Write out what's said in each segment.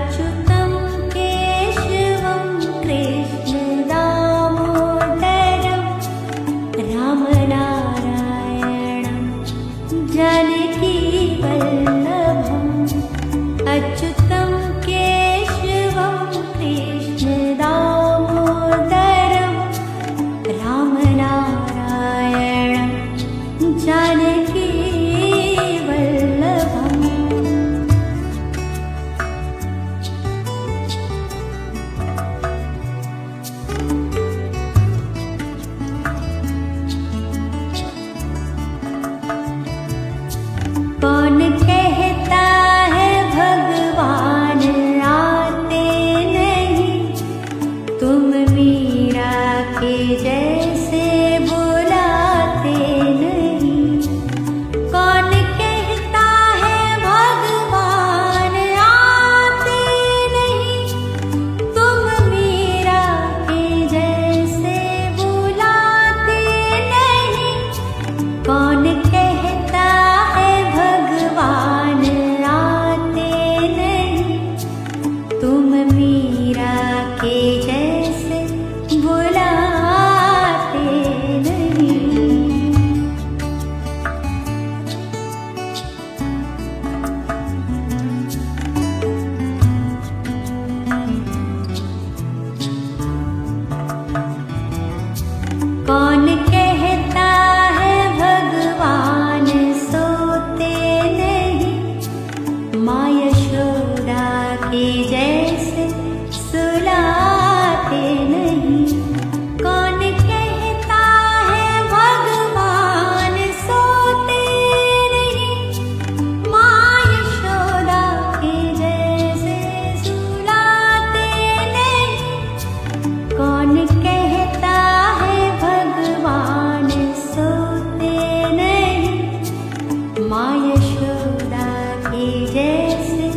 अच्युतं केशवं कृष्ण दामोदरं रामनारायणं जानकी वल्लभम् अच्युतं केशवं कृष्ण दामोदरं रामनारायणं जानकी वल्लभम् कौन कहता है भगवान आते नहीं, तुम मीरा के जैसे बुलाते नहीं। कौन कहता है भगवान आते नहीं, तुम मीरा के जैसे बुलाते नहीं। कौन कहता है भगवान आते नहीं, तुम मीरा के जैसे बुलाते नहीं। कौन कहता है भगवान सोते नहीं, माँ यशोदा के जैसे सुलाते नहीं। कौन कहता है भगवान सोते नहीं, माँ यशोदा के जैसे सुलाते नहीं। कौन कहता है भगवान सोते नहीं, माँ यशोदा के जैसे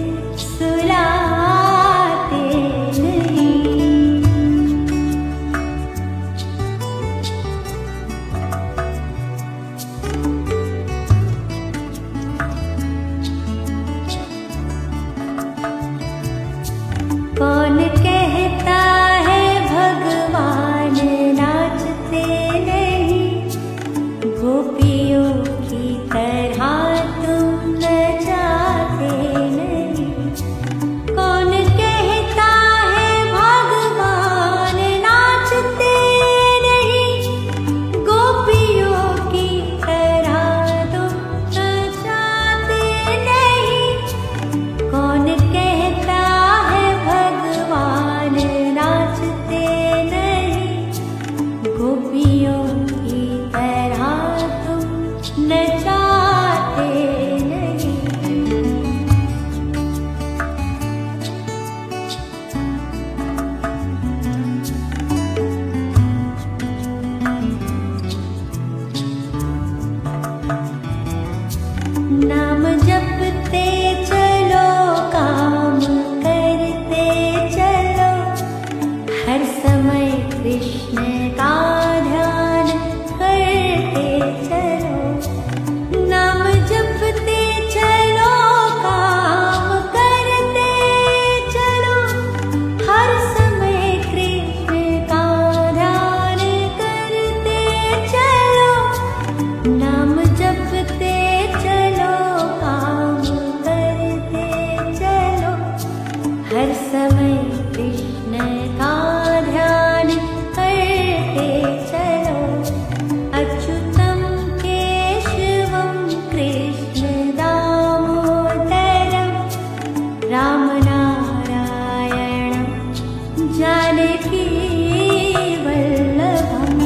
सुलाते नहीं। कौन कहता है भगवान नाचते नहीं, गोपियों की तरह तुम नचाते नहीं। कौन कहता है भगवान नाचते नहीं, गोपियों की तरह तुम नचाते नहीं। कौन कहता है भगवान नाचते नहीं, गोपियों की तरह तुम नचाते नहीं। नाम जपते चलो, काम करते चलो, हर समय कृष्ण का ध्यान करते चलो। नाम जपते चलो, काम करते चलो, हर समय कृष्ण का ध्यान करते चलो। नाम जपते चलो, काम करते चलो, हर समय कृष्ण का ध्यान करते चलो। अच्युतं केशवं कृष्ण दामोदरं रामनारायणं जानकी वल्लभम्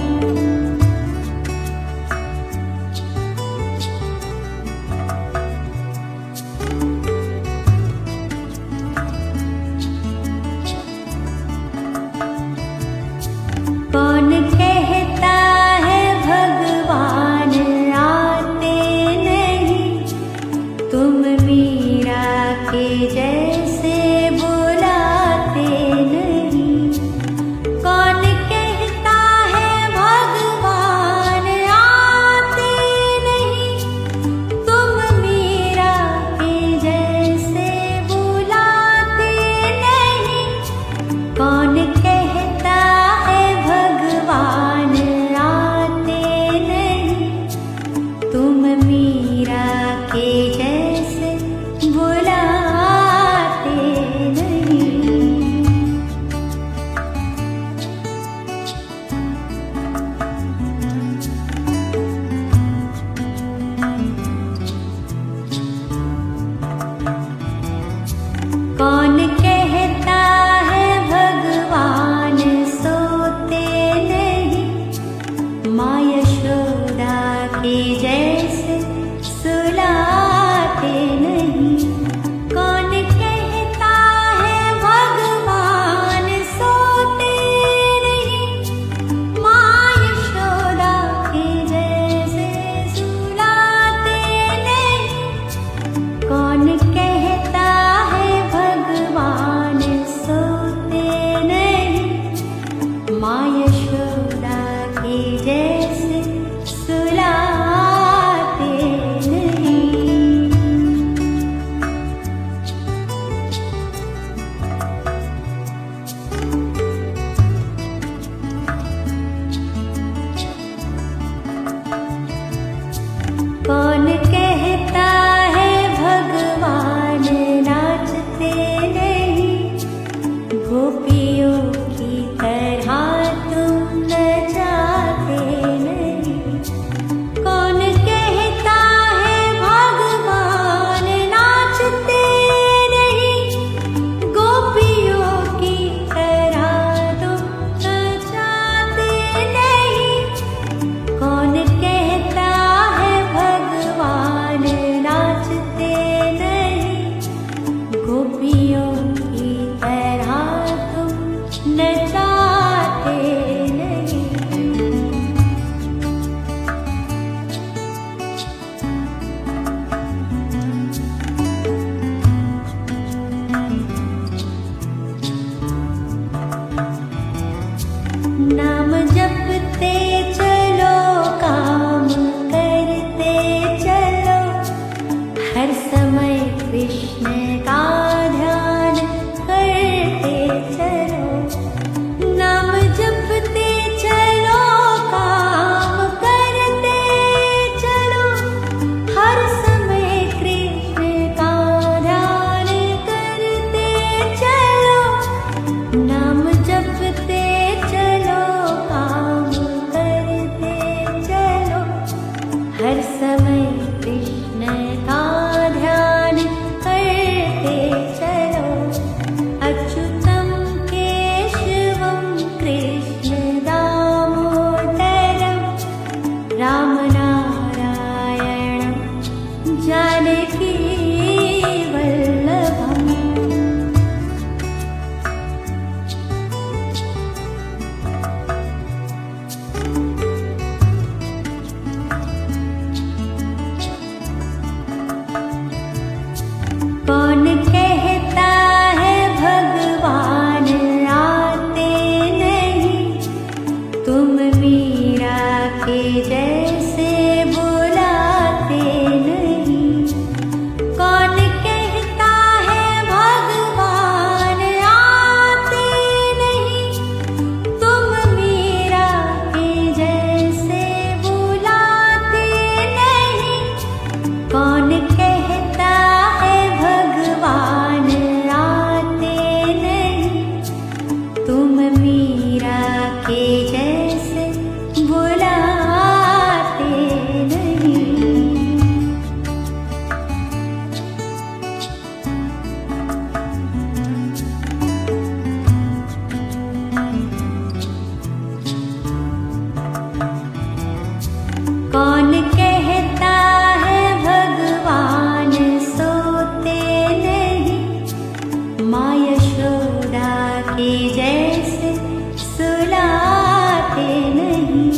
कौन कहता है भगवान आते नहीं, तुम मीरा के जैसे बुलाते नहीं। के जैसे सुलाते नहीं।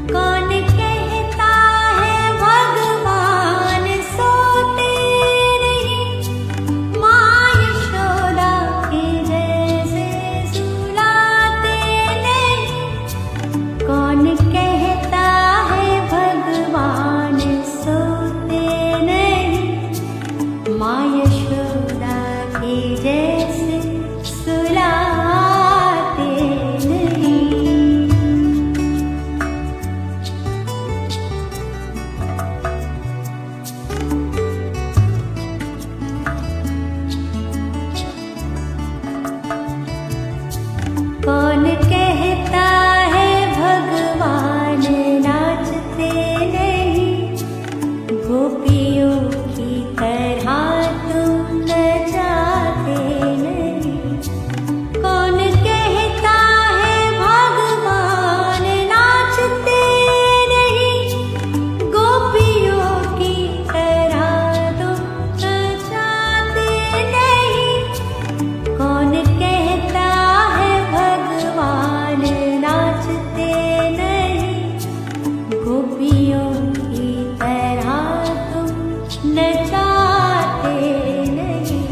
कौन कहता है भगवान सोते नहीं, माँ यशोदा के जैसे सुलाते नहीं। कौन कहता है भगवान सोते नहीं, माँ यशोदा के जैसे सुलाते नहीं। कौन कहता है भगवान नाचते नहीं, गोपियों की तरह तुम नचाते नहीं। कौन कहता है भगवान नाचते नहीं, गोपियों की तरह तुम नचाते नहीं। कौन कहता है भगवान नाचते नहीं, गोपियों की तरह तुम नचाते नहीं।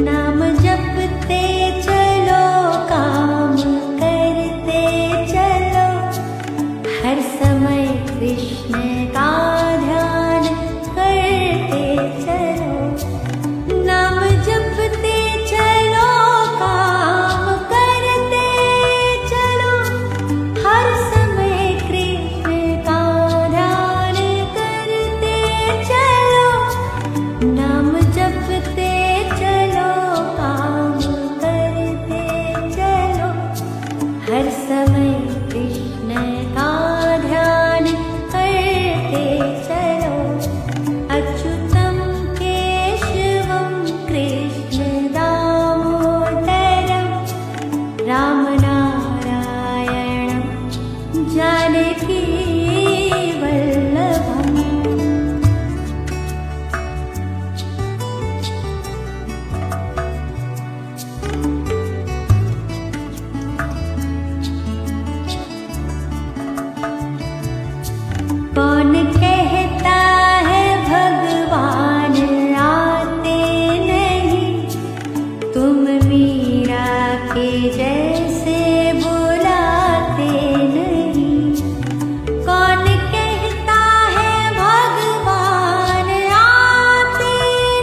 नाम जपते चलो, काम करते चलो, हर समय कृष्ण का ध्यान करते चलो। नाम जपते चलो, काम करते चलो, हर समय कृष्ण का ध्यान करते चलो। नाम जपते चलो, काम करते चलो, हर समय कृष्ण का ध्यान करते चलो। अच्युतं केशवं कृष्ण दामोदरं, राम नारायणं जानकी वल्लभम्। कौन कहता है भगवान आते नहीं, तुम मीरा के जैसे बुलाते नहीं। कौन कहता है भगवान आते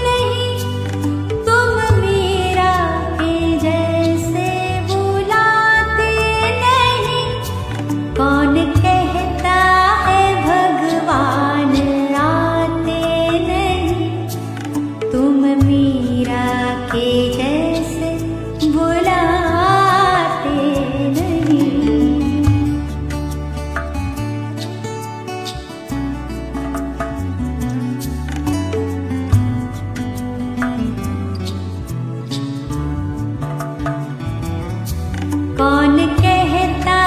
नहीं, तुम मीरा के जैसे बुलाते नहीं। कौन कहता है भगवान आते नहीं, तुम मीरा के जैसे बुलाते नहीं। कौन कहता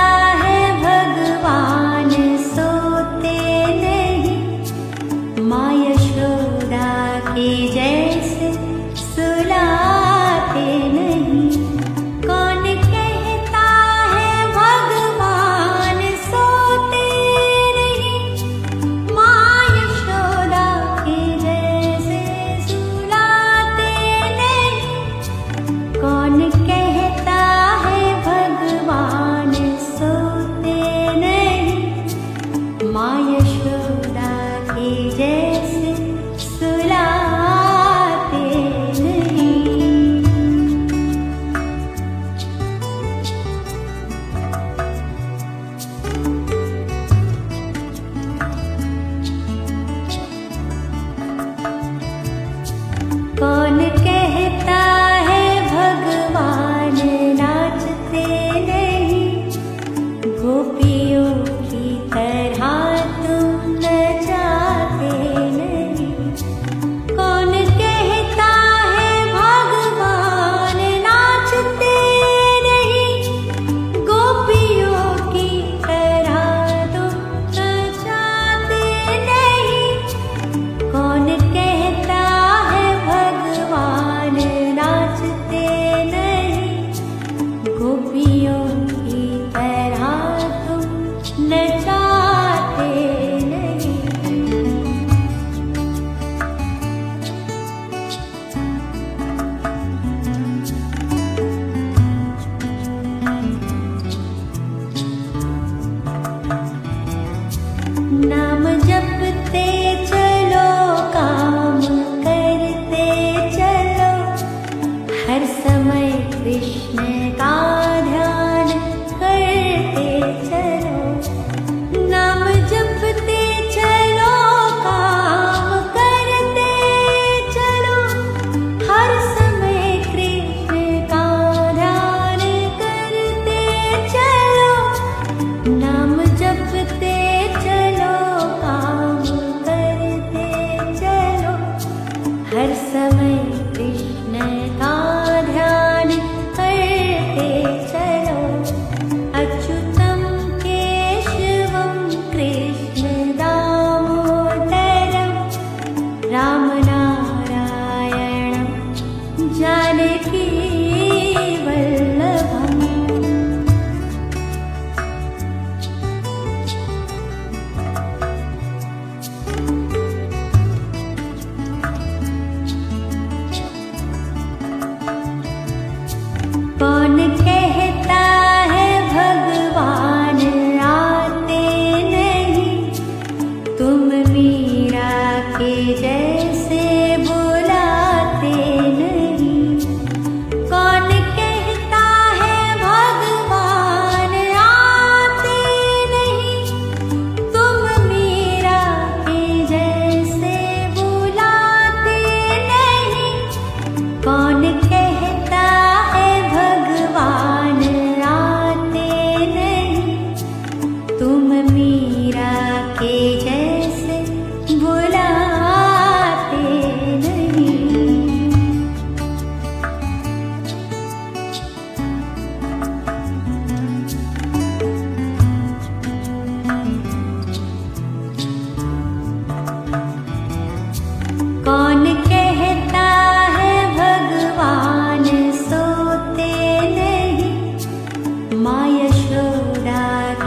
है भगवान सोते नहीं, माँ यशोदा के जैसे सुलाते नहीं। कौन कहता है भगवान सोते नहीं, माँ यशोदा के जैसे सुलाते नहीं। कौन कहता है भगवान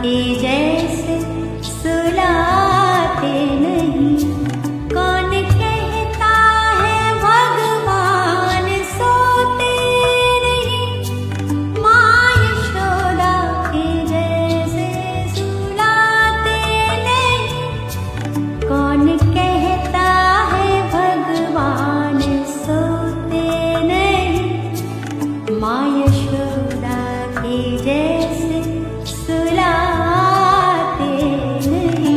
के जैसे सुलाते नहीं। कौन कहता है भगवान सोते नहीं, माँ यशोदा के जैसे सुलाते नहीं। कौन कहता है भगवान सोते नहीं, माँ यशोदा के जैसे सुलाते नहीं।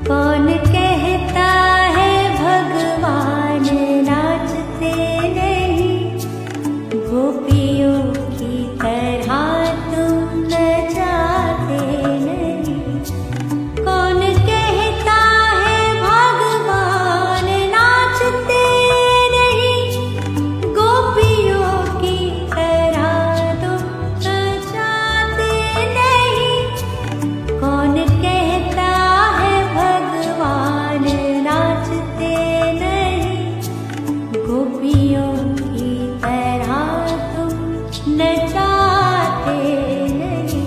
कौन कहता है भगवान नाचते नहीं, गोपियों की तरह तुम नचाते नहीं। कौन कहता है भगवान नाचते नहीं, गोपियों की तरह तुम नचाते नहीं। कौन कहता है भगवान नाचते नहीं, गोपियों की तरह तुम नचाते नहीं।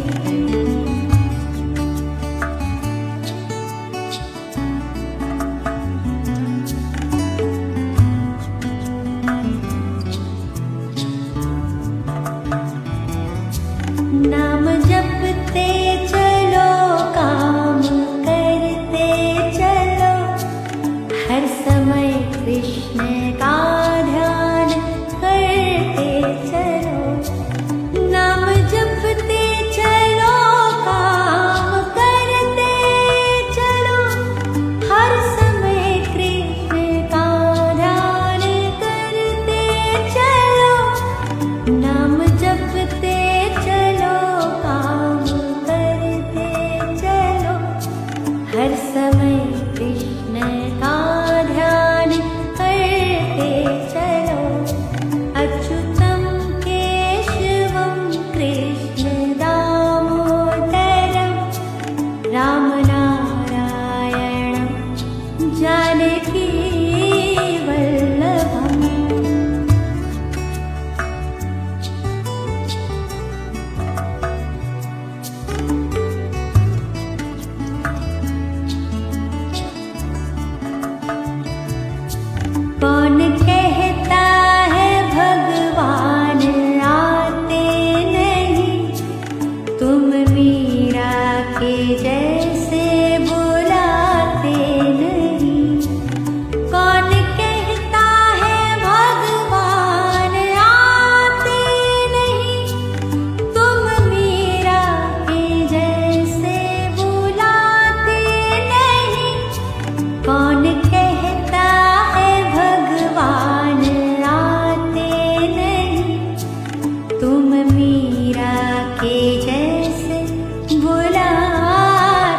नाम जपते चलो, काम करते चलो, हर समय कृष्ण का ध्यान करते चलो। नाम जपते चलो, काम करते चलो, हर समय कृष्ण का ध्यान करते चलो। नाम जपते चलो, काम करते चलो, हर समय कृष्ण का ध्यान करते चलो। अच्युतं केशवं कृष्ण दामोदरं, राम नारायणं जानकी वल्लभम्। कौन कहता है भगवान आते नहीं, तुम मीरा के जैसे बुलाते नहीं। कौन कहता है भगवान आते नहीं, तुम मीरा के जैसे बुलाते नहीं। कौन कहता है भगवान आते नहीं, तुम मीरा के जैसे बुलाते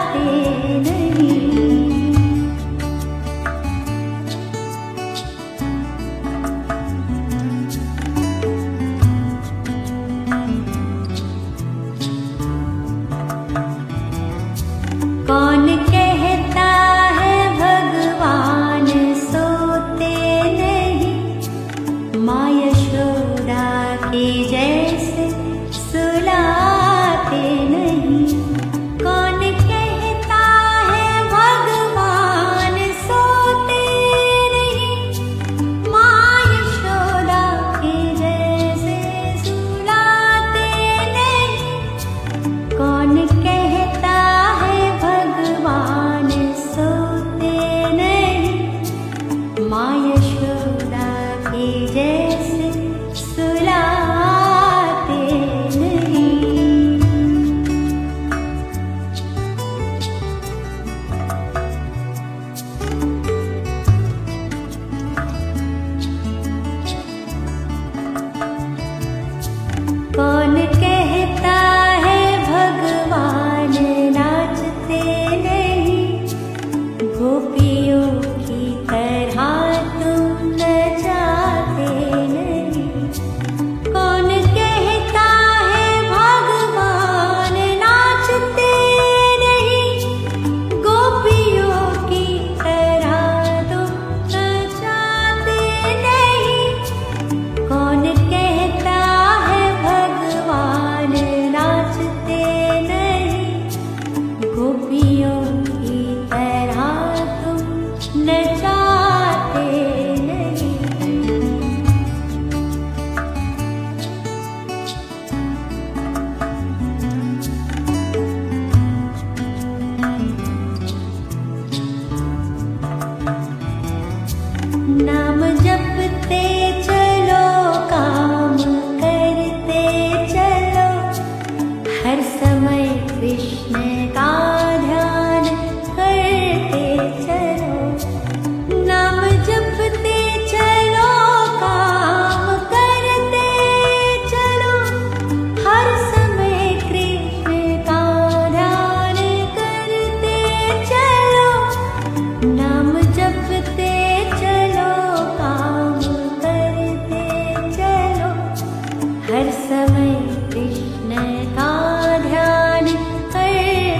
कृष्ण का ध्यान करते चलो, नाम जपते चलो, काम करते चलो, हर समय कृष्ण का ध्यान करते चलो, नाम जपते चलो, काम करते चलो, हर समय कृष्ण का ध्यान करते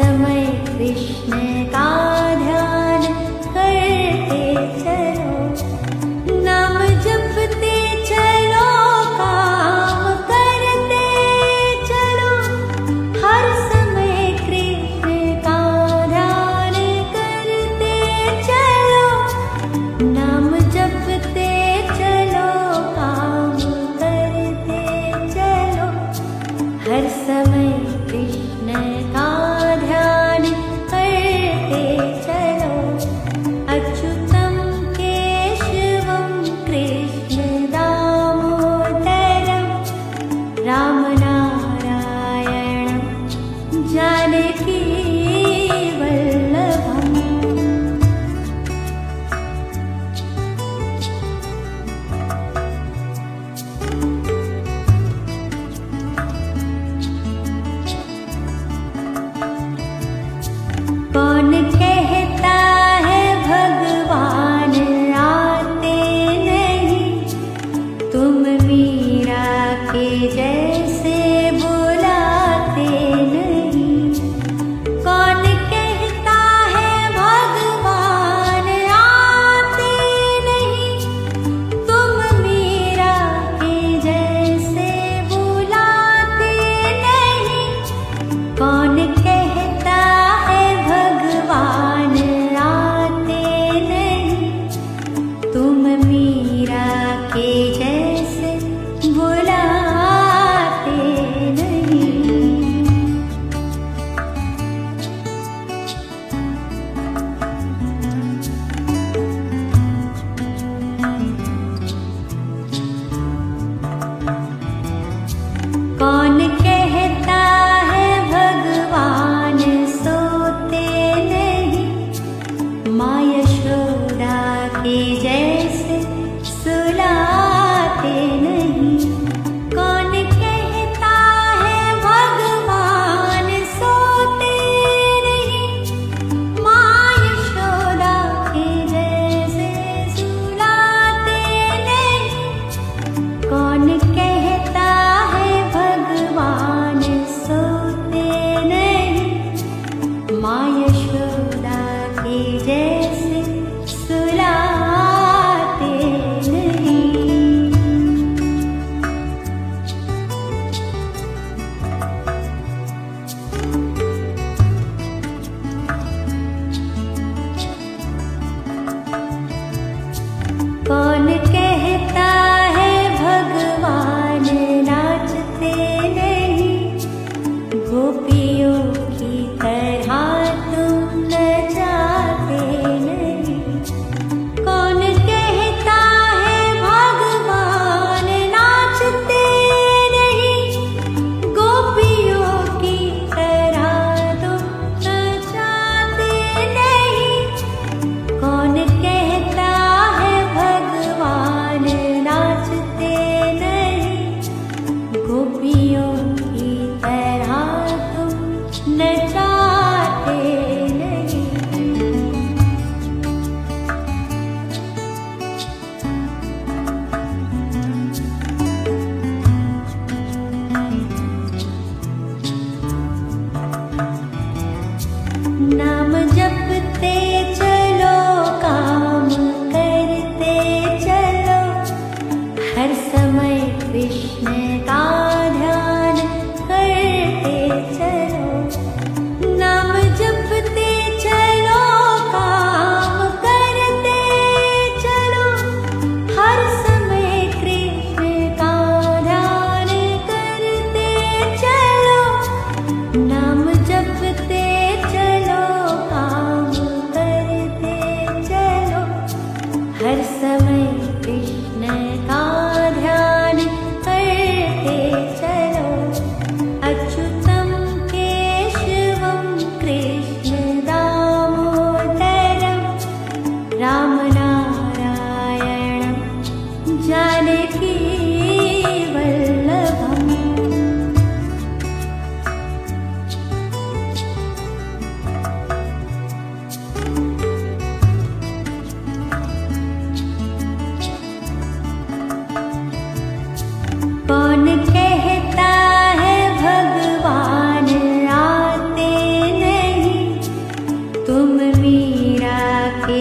समय कृष्ण का ध्यान करते चलो, नाम जपते चलो, काम करते चलो। हर समय कृष्ण का ध्यान करते चलो, नाम जपते चलो, काम करते चलो। हर समय कृष्ण का ध्यान करते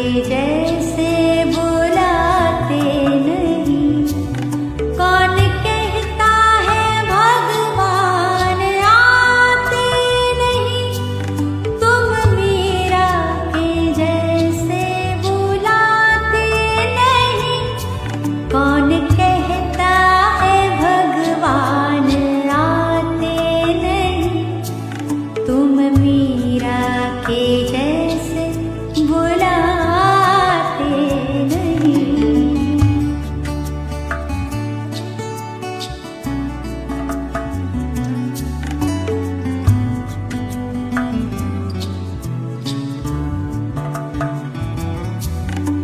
के जैसे बुलाते नहीं। कौन कहता है भगवान आते नहीं, तुम मीरा के जैसे बुलाते नहीं। कौन कहता है भगवान आते नहीं, तुम मीरा के जैसे बुलाते नहीं।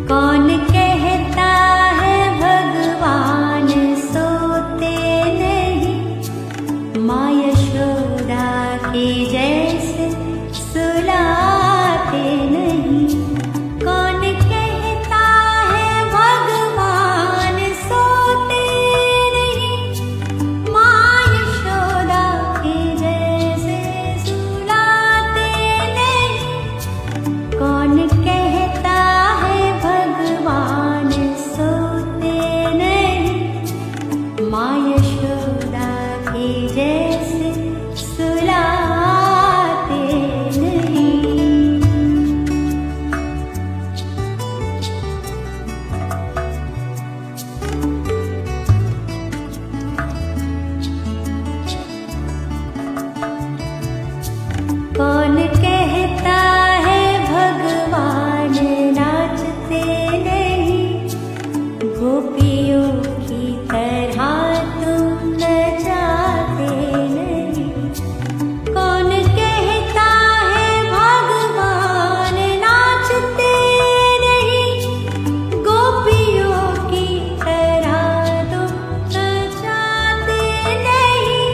कौन कहता है भगवान सोते नहीं, माँ यशोदा के जैसे सुलाते नहीं। कौन कहता है भगवान सोते नहीं, माँ यशोदा के जैसे सुलाते नहीं। कौन कहता है भगवान सोते नहीं, माँ यशोदा के जैसे सुलाते नहीं। कौन कहता है भगवान नाचते नहीं, गोपियों की तरह तुम नचाते नहीं। कौन कहता है भगवान नाचते नहीं, गोपियों की तरह तुम नचाते नहीं।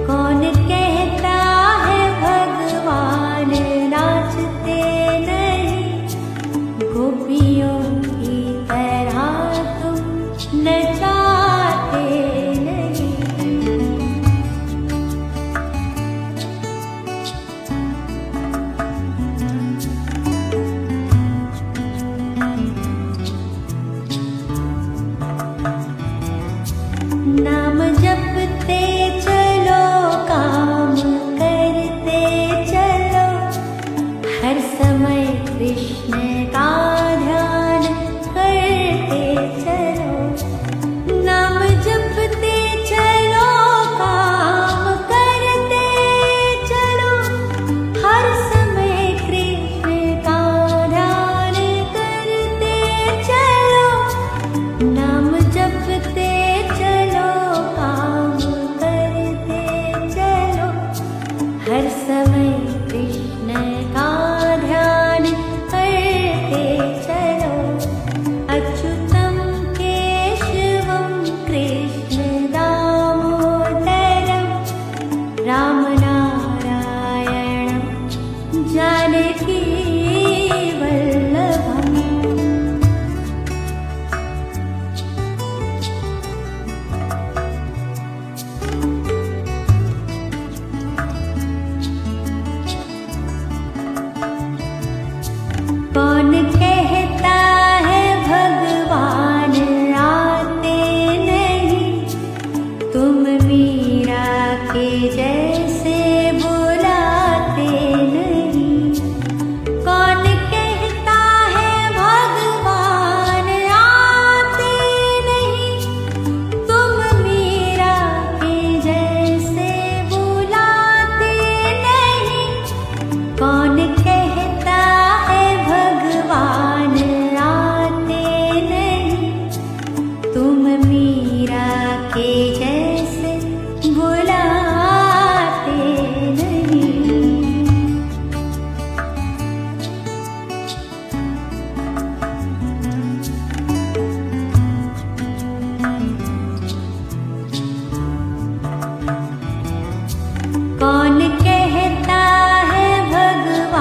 कौन कहता है भगवान नाचते नहीं, गोपियों की तरह तुम नचाते नहीं। नाम जपते चलो, काम करते चलो, हर समय कृष्ण का ध्यान करते चलो। नाम जपते चलो, काम करते चलो, हर समय कृष्ण का ध्यान करते चलो। नाम जपते चलो, काम करते चलो, हर समय कृष्ण का ध्यान करते चलो। अच्युतं केशवं कृष्ण दामोदरं, राम नारायणं जानकी वल्लभम्। कौन कहता है भगवान आते नहीं, तुम मीरा के जैसे बुलाते नहीं। कौन कहता है भगवान आते नहीं, तुम मीरा के जैसे बुलाते नहीं। कौन कहता है भगवान आते नहीं, तुम मीरा के जैसे बुलाते नहीं। कौन कहता है भगवान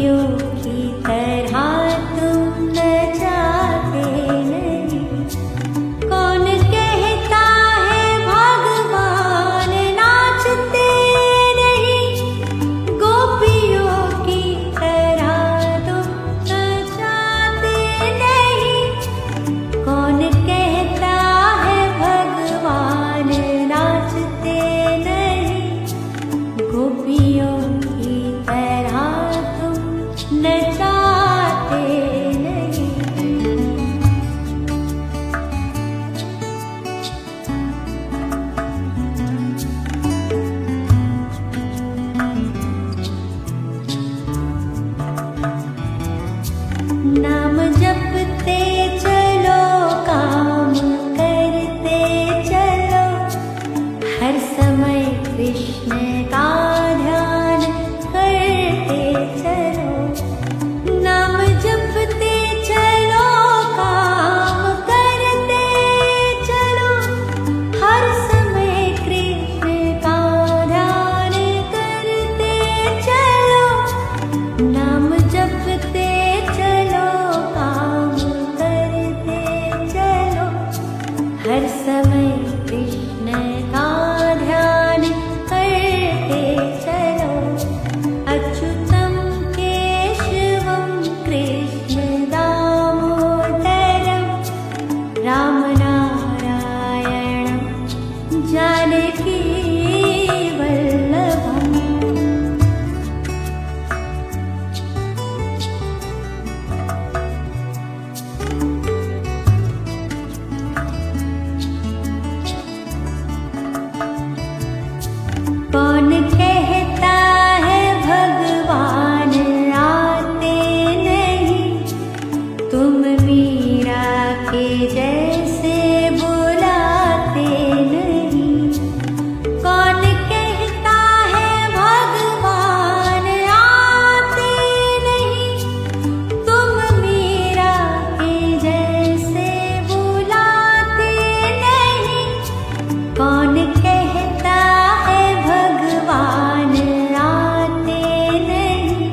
गोपियों की तरह तुम नचाते नहीं। कौन कहता है भगवान नाचते नहीं, गोपियों की तरह तुम नचाते नहीं। कौन कहता है भगवान नाचते नहीं, गोपियों की तरह तुम नचाते नहीं। नाम जपते चलो, काम करते चलो, हर समय कृष्ण का ध्यान करते चलो। नाम जपते चलो, काम करते चलो, हर समय कृष्ण का ध्यान करते चलो। नाम जपते चलो, काम करते चलो, हर समय कृष्ण का ध्यान करते चलो। अच्युतं केशवं कृष्ण दामोदरं, राम नारायणं जानकी वल्लभम्। कौन कहता है भगवान आते नहीं, तुम मीरा के जैसे बुलाते नहीं। कौन कहता है भगवान आते नहीं, तुम मीरा के जैसे बुलाते नहीं। कौन कहता है भगवान आते नहीं,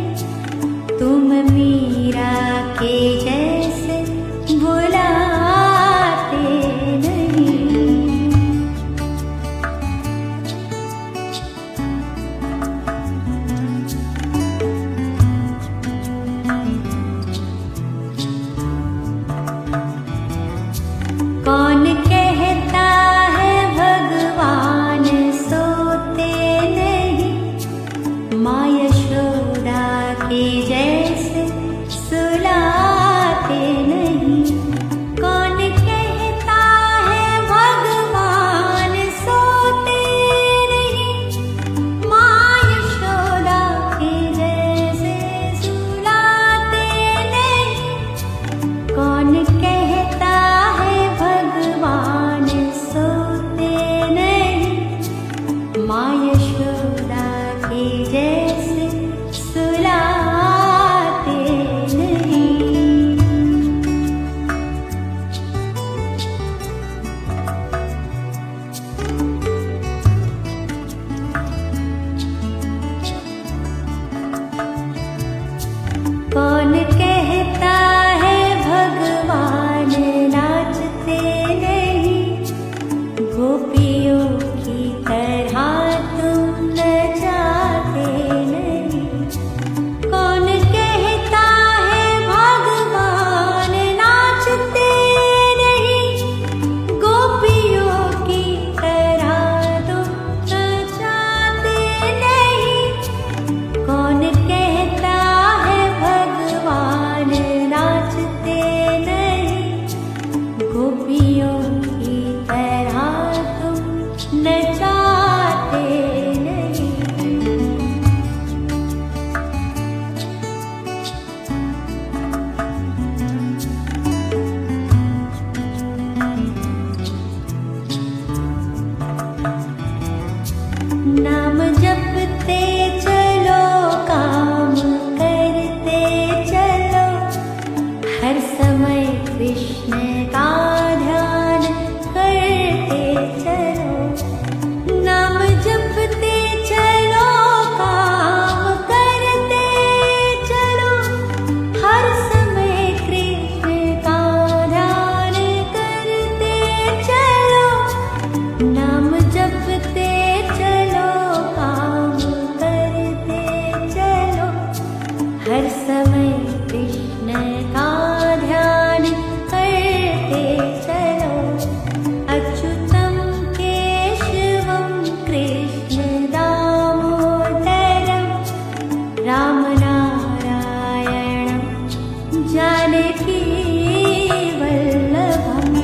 तुम मीरा के जैसे बुलाते नहीं। कौन कहता है भगवान सोते नहीं, माँ यशोदा के जैसे सुलाते नहीं। कौन कहता है भगवान सोते नहीं, माँ यशोदा के जैसे सुलाते नहीं। कौन कहता है भगवान सोते नहीं, माँ यशोदा के जैसे सुलाते नहीं। कौन कहता है भगवान नाचते नहीं, गोपियों की तरह तुम नचाते नहीं। कौन कहता है भगवान नाचते नहीं, गोपियों की तरह तुम नचाते नहीं। कौन कहता है भगवान समय कृष्ण का ध्यान करते चलो। अच्युतं केशवं कृष्ण दामोदरं राम नारायणं जानकी वल्लभम्।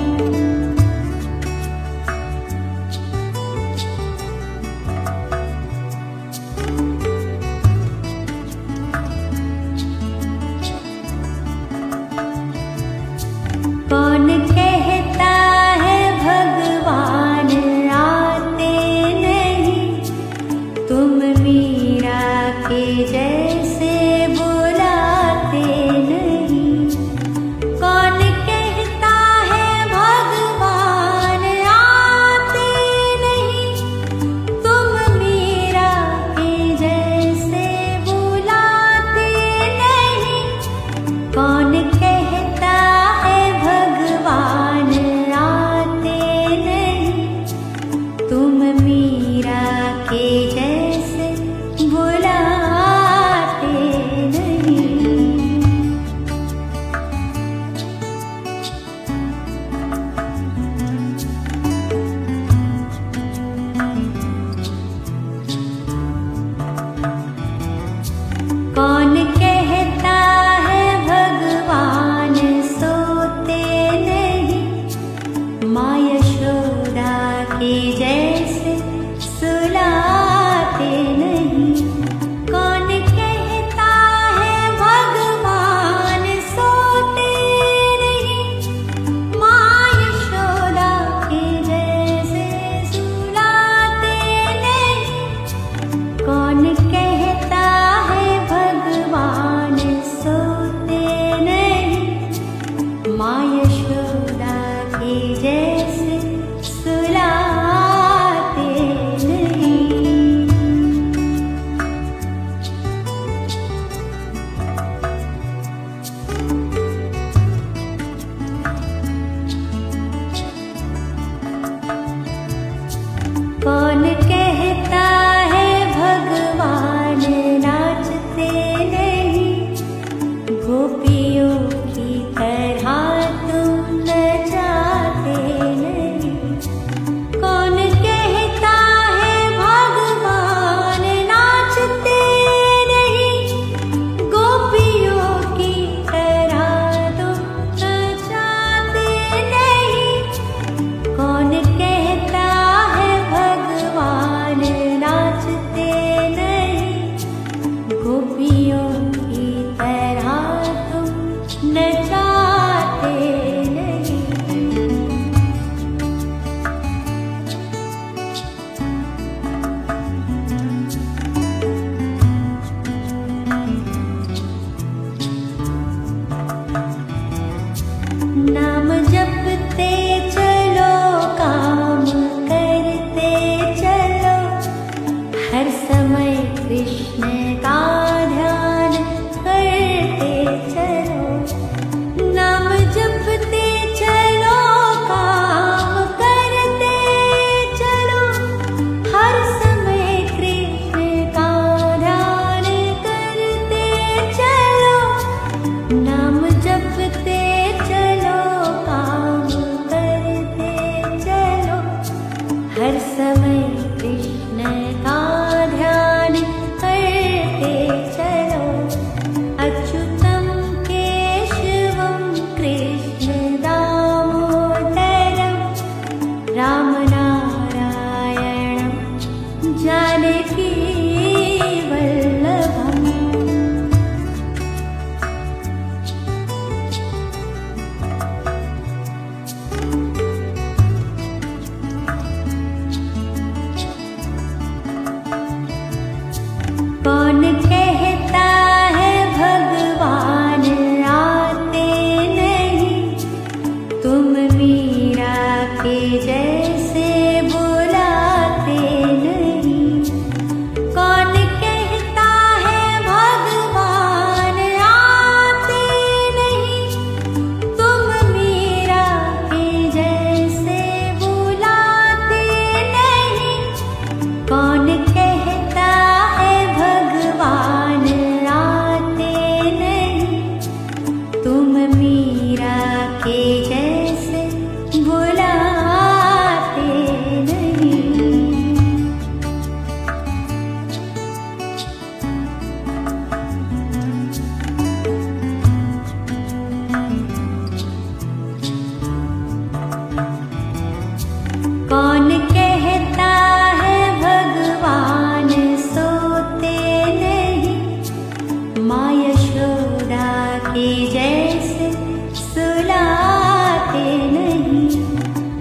के जैसे सुलाते नहीं।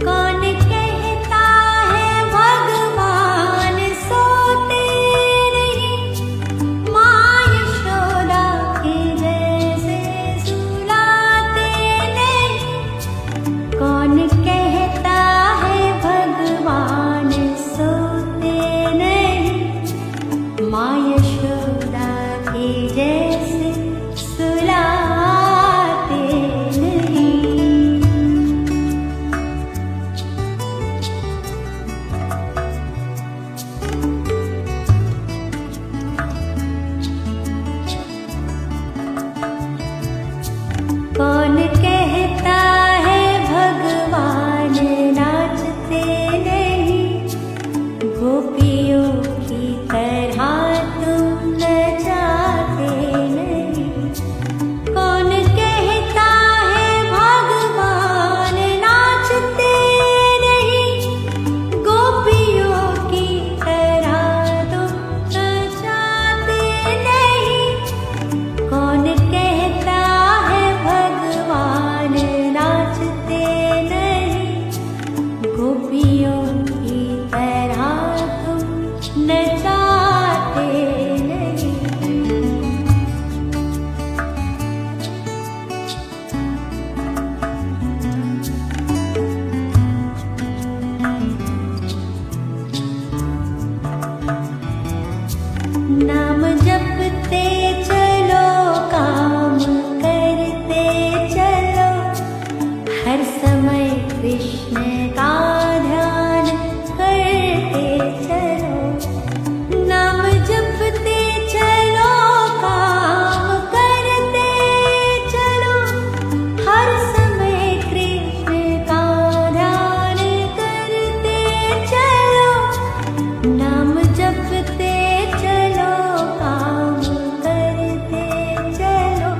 कौन कहता है भगवान सोते नहीं, माँ यशोदा के जैसे सुलाते नहीं। कौन कहता है भगवान सोते नहीं, माँ यशोदा के जैसे सुलाते नहीं। कौन कहता है भगवान नाचते नहीं, गोपियों की तरह तुम नचाते नहीं। कौन कहता है भगवान नाचते नहीं, गोपियों की तरह तुम नचाते नहीं। कौन कहता है भगवान नाचते नहीं, गोपियों की तरह तुम नचाते नहीं। नाम जपते चलो, काम करते चलो, हर समय कृष्ण का ध्यान करते चलो। नाम जपते चलो, काम करते चलो, हर समय कृष्ण का ध्यान करते चलो। नाम जपते चलो, काम करते चलो,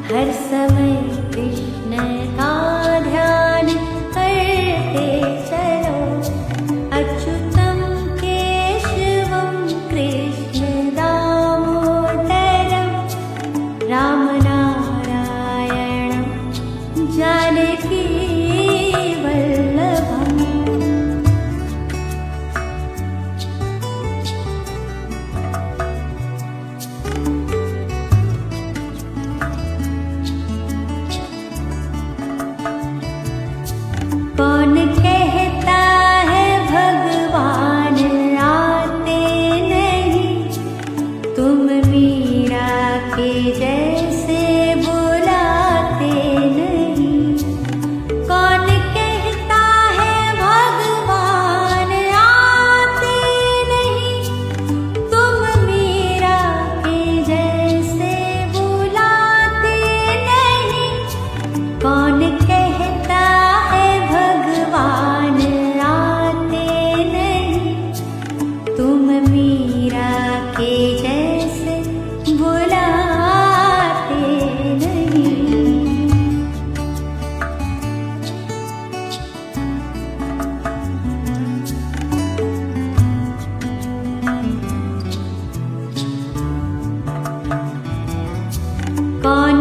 हर समय कृष्ण का ध्यान करते चलो। अच्युतं केशवं कृष्ण दामोदरं, राम नारायणं जानकी वल्लभम्। कौन कहता है भगवान आते नहीं, तुम मीरा के जैसे बुलाते नहीं। कौन कहता है भगवान आते नहीं, तुम मीरा के जैसे बुलाते नहीं। कौन कहता है भगवान आते नहीं, तुम मीरा के जैसे बुलाते नहीं। कौन